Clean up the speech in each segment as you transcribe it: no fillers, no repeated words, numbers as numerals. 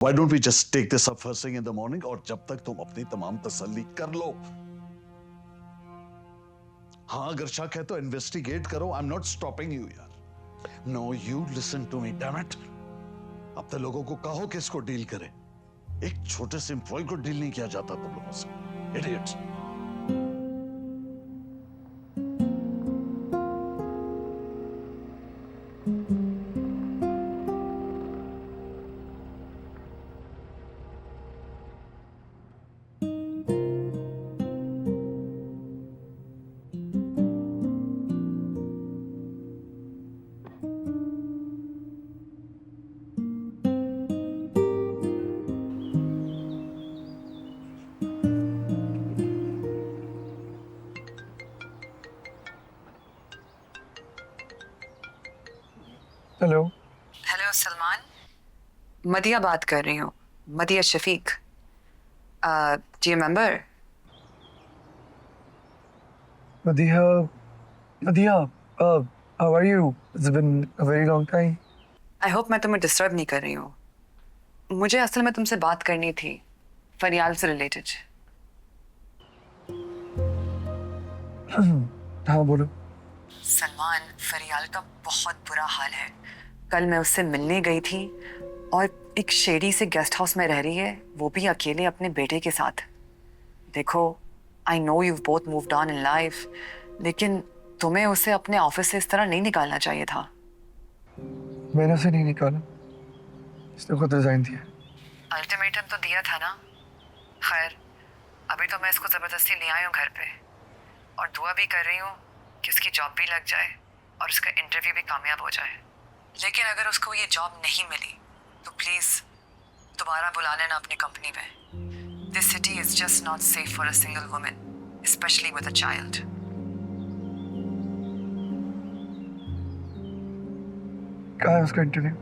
Why don't we just take this up first thing in the morning और जब तक तुम अपनी तमाम तसल्ली कर लो। हाँ अगर शक है तो इन्वेस्टिगेट करो। I'm not stopping you यार। No you listen to me damn it। अपने लोगों को कहो कि इसको डील करे। एक छोटे से एम्प्लॉय को डील नहीं किया जाता तुम लोगों से। Idiots। Hello hello Salman, Madiya बात कर रही हूँ। Madiya Shafiq. Do you remember? Madiya Madiya how are you? It's been a very long time. I hope मैं तुम्हें डिस्टर्ब नहीं कर रही हूँ। मुझे असल में तुमसे बात करनी थी फरियाल से रिलेटेड। हाँ बोलो। सलमान, फरियाल का बहुत बुरा हाल है। कल मैं उससे मिलने गई थी और एक शेडी से गेस्ट हाउस में रह रही है, वो भी अकेले अपने बेटे के साथ। देखो, I know you both moved on in life, लेकिन तुम्हें उसे अपने ऑफिस से इस तरह नहीं निकालना चाहिए था। मैंने उसे नहीं निकाला, इसने खुद रिजाइन दिया। अल्टीमेटम तो दिया था ना। खैर, अभी तो मैं इसको जबरदस्ती ले आई हूँ घर पे और दुआ भी कर रही हूँ कि उसकी जॉब भी लग जाए और उसका इंटरव्यू भी कामयाब हो जाए। लेकिन अगर उसको ये जॉब नहीं मिली तो प्लीज दोबारा बुला लेना अपनी कंपनी में। This city is just not safe for a single woman, specially with a child. कहाँ है उसका इंटरव्यू?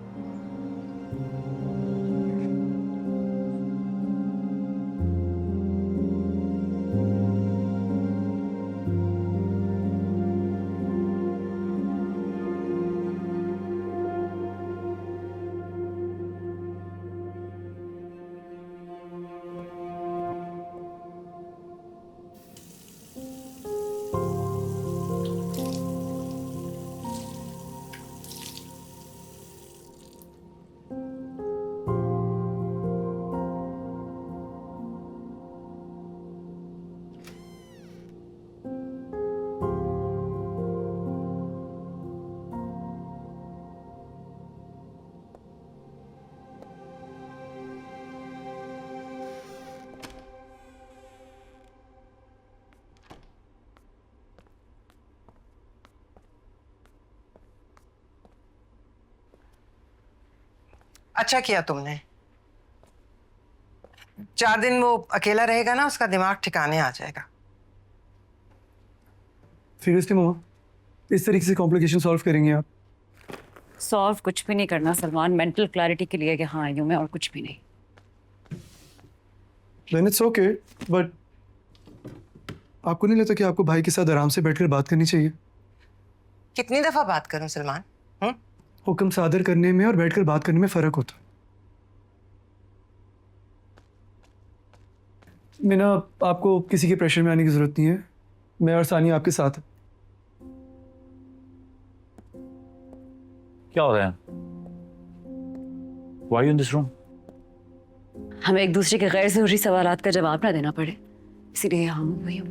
अच्छा किया तुमने। 4 दिन वो अकेला रहेगा ना, उसका दिमाग ठिकाने आ जाएगा। सीरियसली मामा, इस तरीके से कॉम्प्लिकेशन सॉल्व करेंगे आप? सॉल्व कुछ भी नहीं करना सलमान, मेंटल क्लैरिटी के लिए यहाँ आई हूँ मैं, और कुछ भी नहीं। देन इट्स ओके, बट आपको नहीं लगता कि आपको भाई के साथ आराम से बैठकर बात करनी चाहिए? कितनी दफा बात करूं सलमान? हुक्म सादर करने में और बैठकर बात करने में फर्क होता है। मीना, आपको किसी के प्रेशर में आने की जरूरत नहीं है। मैं और सानिया आपके साथ हैं। क्या हो रहा है? Why are you in this room? हमें एक दूसरे के गैर जरूरी सवालात का जवाब ना देना पड़े, इसीलिए हम वही हूँ।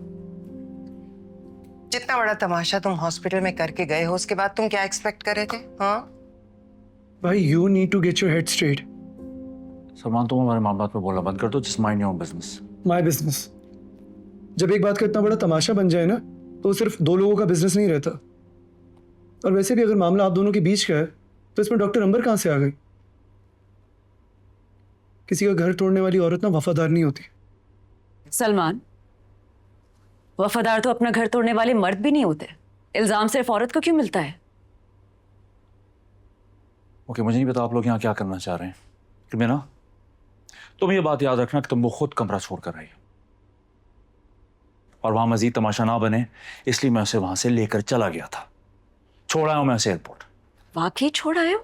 जितना बड़ा तमाशा तुम हॉस्पिटल में करके गए हो, उसके बाद तुम क्या एक्सपेक्ट कर रहे थे? हाँ भाई, you need to get your head straight. Salman, तुम हमारे मामला पे बोलना बंद कर दो। Just mind your business. My business? जब एक बात का इतना बड़ा तमाशा बन जाए ना, तो सिर्फ 2 लोगों का बिजनेस नहीं रहता। और वैसे भी अगर मामला आप दोनों के बीच का है, तो इसमें डॉक्टर अंबर कहाँ से आ गई? किसी का घर तोड़ने वाली औरत ना वफादार नहीं होती। सलमान, वफादार तो अपना घर तोड़ने वाले मर्द भी नहीं होते। इल्जाम सिर्फ औरत को क्यों मिलता है? ओके, मुझे नहीं पता आप लोग यहाँ क्या करना चाह रहे हैं, लेकिन मैं ना, तुम ये बात याद रखना कि तुम वो खुद कमरा छोड़ कर आई हो और वहां मजीद तमाशा ना बने, इसलिए मैं उसे वहां से लेकर चला गया था। छोड़ आया हूं मैं उसे एयरपोर्ट। वाकई छोड़ आए हो?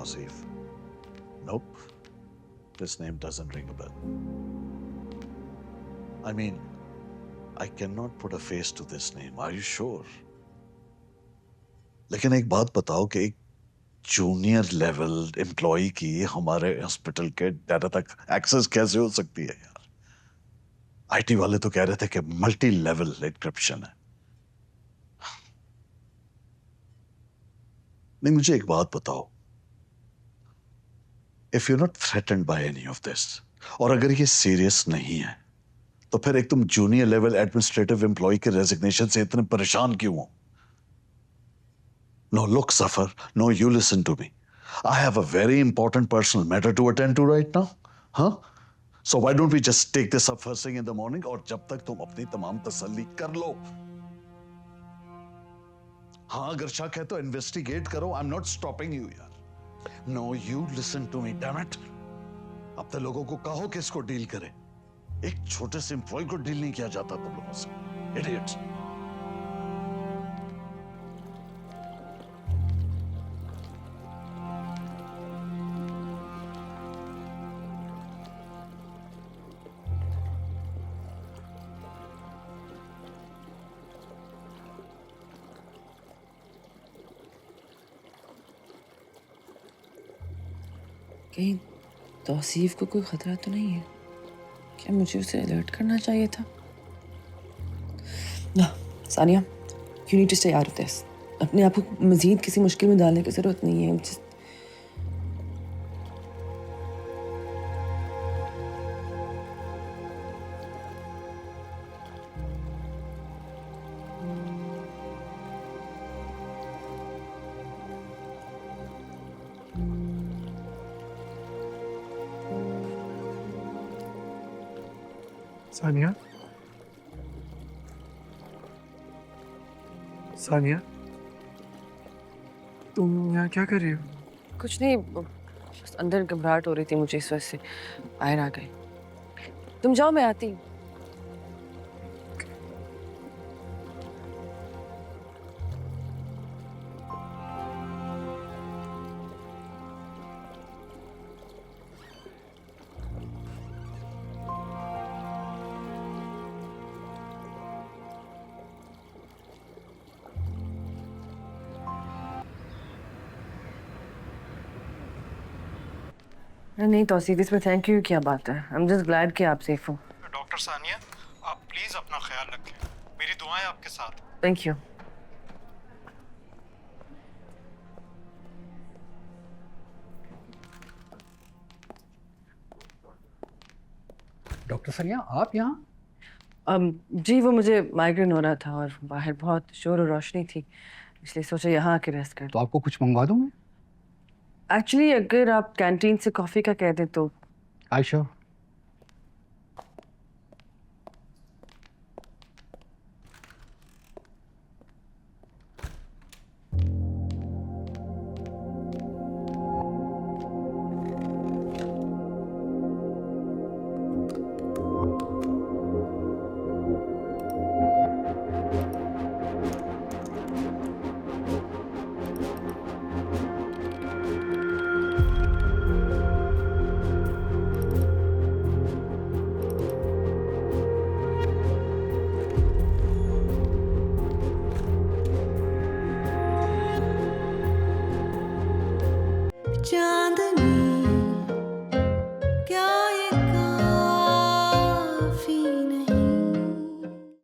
Tausif. Nope. This name doesn't ring a bell. I mean, I cannot put a face to this name. Are you sure? लेकिन एक बात बताओ कि एक जूनियर लेवल एम्प्लॉय की हमारे हॉस्पिटल के डाटा तक एक्सेस कैसे हो सकती है यार? आईटी वाले तो कह रहे थे कि मल्टी लेवल एन्क्रिप्शन है। नहीं, मुझे एक बात बताओ, if you not threatened by any of this, और अगर ये सीरियस नहीं है, तो फिर एक तुम जूनियर लेवल एडमिनिस्ट्रेटिव एम्प्लॉय के रेजिग्नेशन से इतने परेशान क्यों हो? No, look, Safar. No, you listen to me. I have a very important personal matter to attend to right now. Huh? So why don't we just take this up first thing in the morning, और जब तक तुम अपनी तमाम तसल्ली कर लो। हाँ, अगर शक है तो इन्वेस्टिगेट करो। I'm not stopping you यार। No, you listen to me, damn it. अपने लोगों को कहो कि इसको डील करे। एक छोटे से एम्प्लॉय को डील नहीं किया जाता तुम लोगों से। Idiots. कहीं तौसीफ को कोई खतरा तो नहीं है? क्या मुझे उसे अलर्ट करना चाहिए था? ना Sania, you need to stay out of this. अपने आप को मजीद किसी मुश्किल में डालने की जरूरत नहीं है। सानिया, सानिया, तुम यहाँ क्या कर रही हो? कुछ नहीं, बस अंदर घबराहट हो रही थी मुझे, इस वजह से बाहर आ गई। तुम जाओ, मैं आती हूँ। नहीं तौसीफ, इसमें थैंक यू क्या बात है? आई एम जस्ट ग्लैड कि आप सेफ हो। डॉक्टर सानिया, आप प्लीज अपना ख्याल रखें। मेरी दुआएं आपके साथ। Thank you. डॉक्टर सानिया, आप यहाँ? जी, वो मुझे माइग्रेन हो रहा था और बाहर बहुत शोर और रोशनी थी, इसलिए सोचा यहाँ आके रेस्ट कर। तो आपको कुछ मंगवा दूँ मैं? एक्चुअली अगर आप कैंटीन से कॉफ़ी का कह दें तो। आयशा,